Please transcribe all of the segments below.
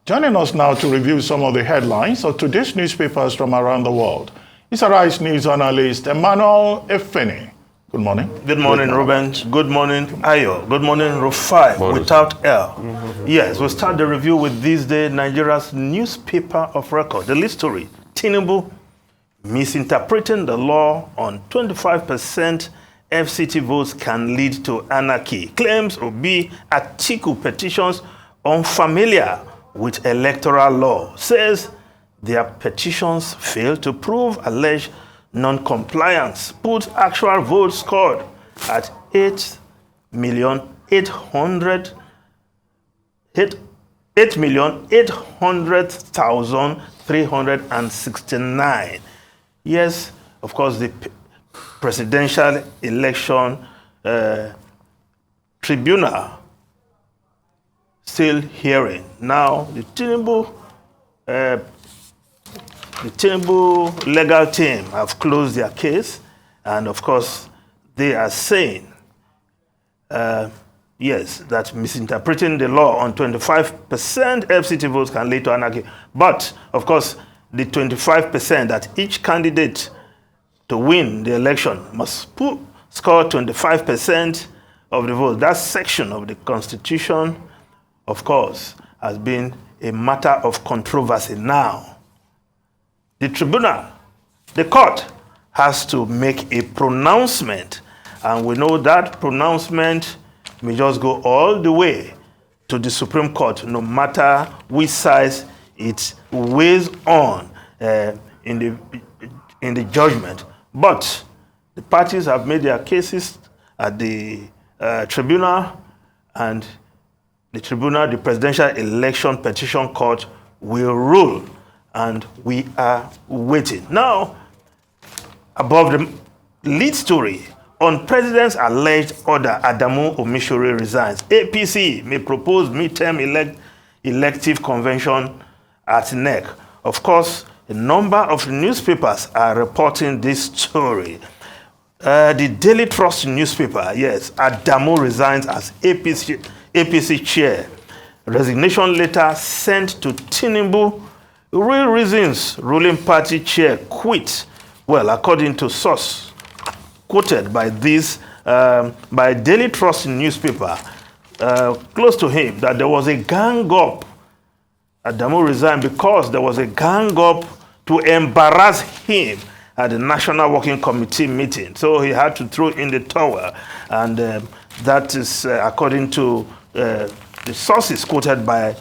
Joining us now to review some of the headlines of today's newspapers from around the world is Arise News analyst Emmanuel Efeni. Good morning. Good morning, Ruben. Good morning, Ayo. Good morning, Rufai, without L. Yes, we'll start the review with this day, Nigeria's newspaper of record. The lead story, Tinubu misinterpreting the law on 25% FCT votes can lead to anarchy. Claims Obi Atiku petitions unfamiliar with electoral law. Says their petitions fail to prove alleged non-compliance. Put actual votes scored at 8,800,369. Yes, of course, the presidential election tribunal still hearing. Now, the Tinubu legal team have closed their case, and of course, they are saying, yes, that misinterpreting the law on 25% FCT votes can lead to anarchy. But, of course, the 25% that each candidate to win the election must score 25% of the votes. That section of the Constitution, of course, has been a matter of controversy now. The tribunal, the court, has to make a pronouncement, and we know that pronouncement may just go all the way to the Supreme Court, no matter which side it weighs on in the judgment. But the parties have made their cases at the tribunal, and the tribunal, the Presidential Election Petition Court, will rule, and we are waiting. Now, above the lead story, on President's alleged order, Adamu Omishore resigns. APC may propose midterm elective convention at NEC. Of course, a number of newspapers are reporting this story. The Daily Trust newspaper, yes, Adamu resigns as APC chair. Resignation letter sent to Tinubu. Real reasons ruling party chair quit. Well, according to source quoted by by Daily Trust newspaper, close to him, that there was a gang up. Adamu resigned because there was a gang up to embarrass him at the National Working Committee meeting. So he had to throw in the towel, and that is according to the sources quoted by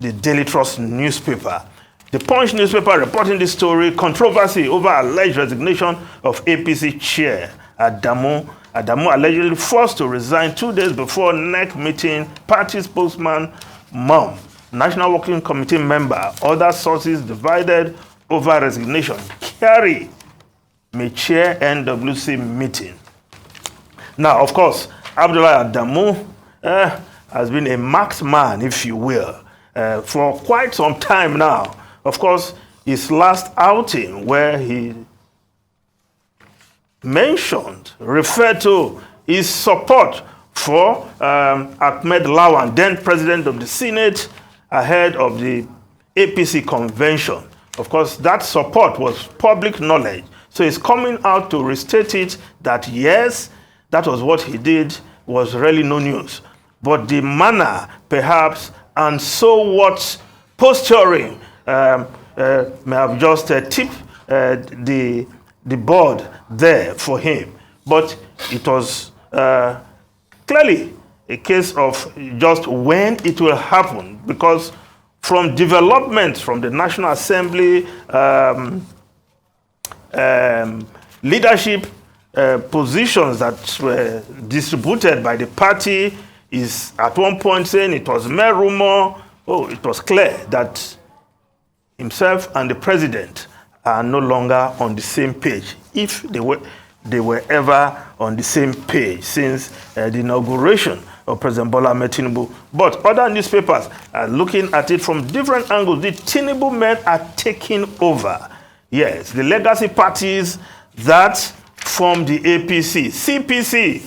the Daily Trust newspaper. The Punch newspaper reporting this story, controversy over alleged resignation of APC chair. Adamu allegedly forced to resign 2 days before NEC meeting, party spokesman mom, National Working Committee member, other sources divided over resignation. Kerry may chair NWC meeting. Now, of course, Abdullah Adamu has been a marked man, if you will, for quite some time now. Of course, his last outing where he referred to his support for Ahmed Lawan, then president of the Senate, ahead of the APC convention. Of course, that support was public knowledge. So he's coming out to restate it that yes, that was what he did, was really no news. But the manner, perhaps, and so what posturing may have just tipped the board there for him. But it was clearly a case of just when it will happen, because from development from the National Assembly, leadership positions that were distributed by the party is at one point saying it was mere rumor. Oh, it was clear that himself and the president are no longer on the same page, if they were ever on the same page since the inauguration of President Bola Ahmed Tinubu. But other newspapers are looking at it from different angles. The Tinubu men are taking over. Yes, the legacy parties that form the APC, CPC,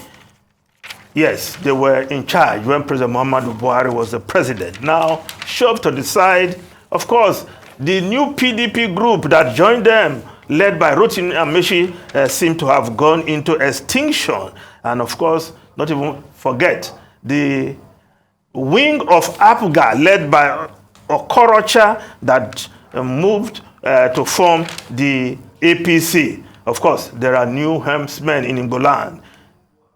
Yes, they were in charge when President Muhammadu Buhari was the president. Now, shoved to the side, of course, the new PDP group that joined them, led by Rotimi Amaechi, seem to have gone into extinction. And of course, not even forget, the wing of APGA, led by Okorocha, that moved to form the APC. Of course, there are new helmsmen in Igboland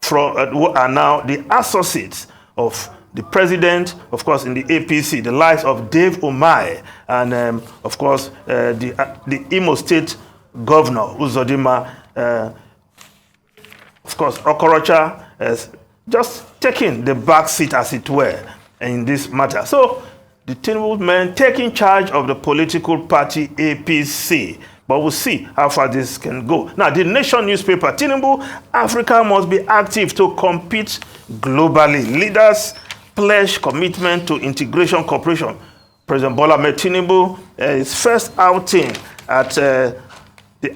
who are now the associates of the president, of course, in the APC, the likes of Dave Umahi, and of course, the Imo State Governor, Uzodinma. Of course, Okorocha is just taking the back seat, as it were, in this matter. So, the Tinubu men taking charge of the political party APC. But we'll see how far this can go. Now, the Nation newspaper, Tinubu, Africa must be active to compete globally. Leaders pledge commitment to integration cooperation. President Bola Ahmed Tinubu, his first outing at the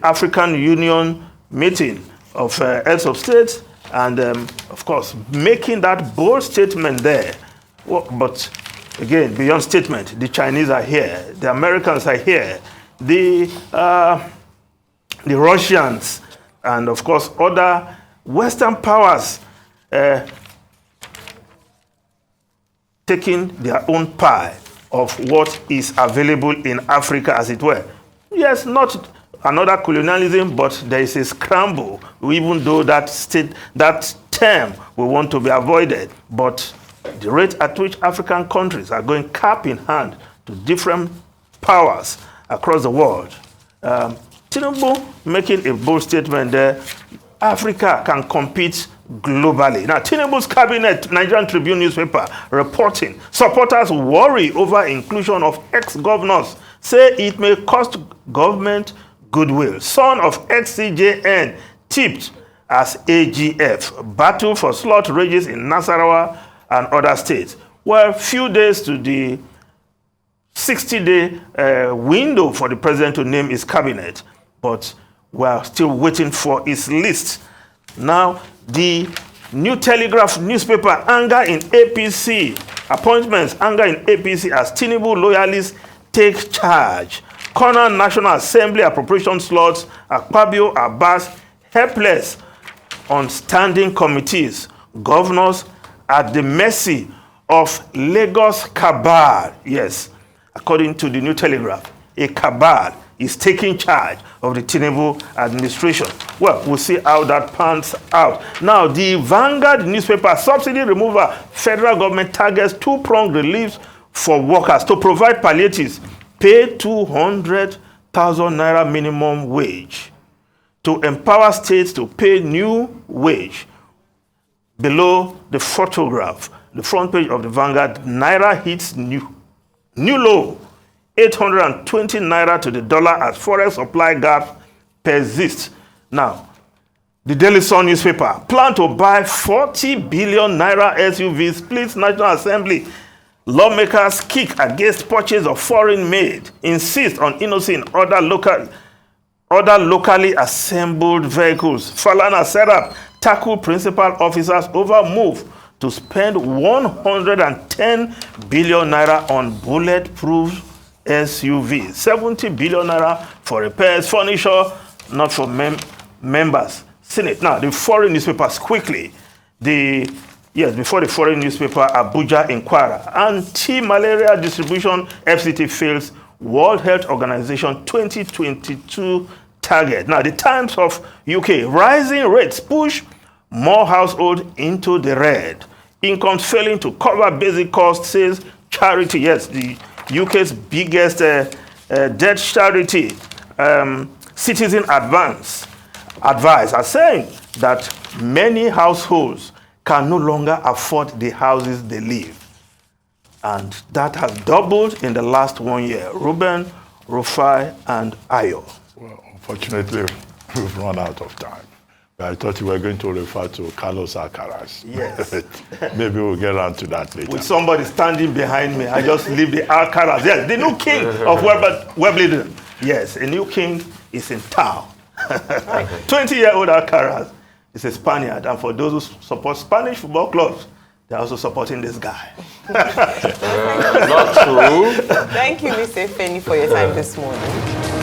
African Union meeting of heads of state, and of course, making that bold statement there. But again, beyond statement, the Chinese are here, the Americans are here, the Russians, and of course, other Western powers taking their own pie of what is available in Africa, as it were. Yes, not another colonialism, but there is a scramble, even though that term we want to be avoided. But the rate at which African countries are going cap in hand to different powers across the world. Tinubu making a bold statement there, Africa can compete globally. Now, Tinubu's cabinet, Nigerian Tribune newspaper, reporting, supporters worry over inclusion of ex-governors, say it may cost government goodwill. Son of ex-CJN tipped as AGF. Battle for slot rages in Nasarawa and other states. Well, few days to the 60-day window for the president to name his cabinet, but we're still waiting for his list. Now, the New Telegraph newspaper, anger in APC, appointments, anger in APC as Tinubu loyalists take charge. Corner National Assembly appropriation slots, Akpabio Abbas helpless on standing committees. Governors at the mercy of Lagos cabal. Yes, according to the New Telegraph, a cabal is taking charge of the Tinubu administration. Well, we'll see how that pans out. Now, the Vanguard newspaper, subsidy removal, federal government targets two-pronged relief for workers to provide palliatives, pay 200,000 naira minimum wage, to empower states to pay new wage. Below the photograph, the front page of the Vanguard, Naira hits new low, 820 naira to the dollar as forex supply gap persists. Now, the Daily Sun newspaper, plan to buy 40 billion naira SUV, splits National Assembly. Lawmakers kick against purchase of foreign made, insist on innocent other locally assembled vehicles. Falana set up, tackle principal officers over move to spend 110 billion naira on bulletproof SUV, 70 billion naira for repairs, furniture, not for members. Senate. Now, the foreign newspapers quickly. Before the foreign newspaper, Abuja Inquirer. Anti-malaria distribution, FCT fails World Health Organization 2022 target. Now, the Times of UK, rising rates push more households into the red. Incomes failing to cover basic costs, says charity. Yes, the UK's biggest debt charity, Citizen Advance Advice, are saying that many households can no longer afford the houses they live. And that has doubled in the last 1 year. Ruben, Rufai, and Ayo. Well, unfortunately, we've run out of time. I thought you were going to refer to Carlos Alcaraz. Yes. Maybe we'll get around to that later. With somebody standing behind me, I just leave the Alcaraz. Yes, the new king of Wimbledon. Yes, a new king is in town. 20-year-old Alcaraz is a Spaniard. And for those who support Spanish football clubs, they're also supporting this guy. Not true. Thank you, Mr. Feni, for your time this morning.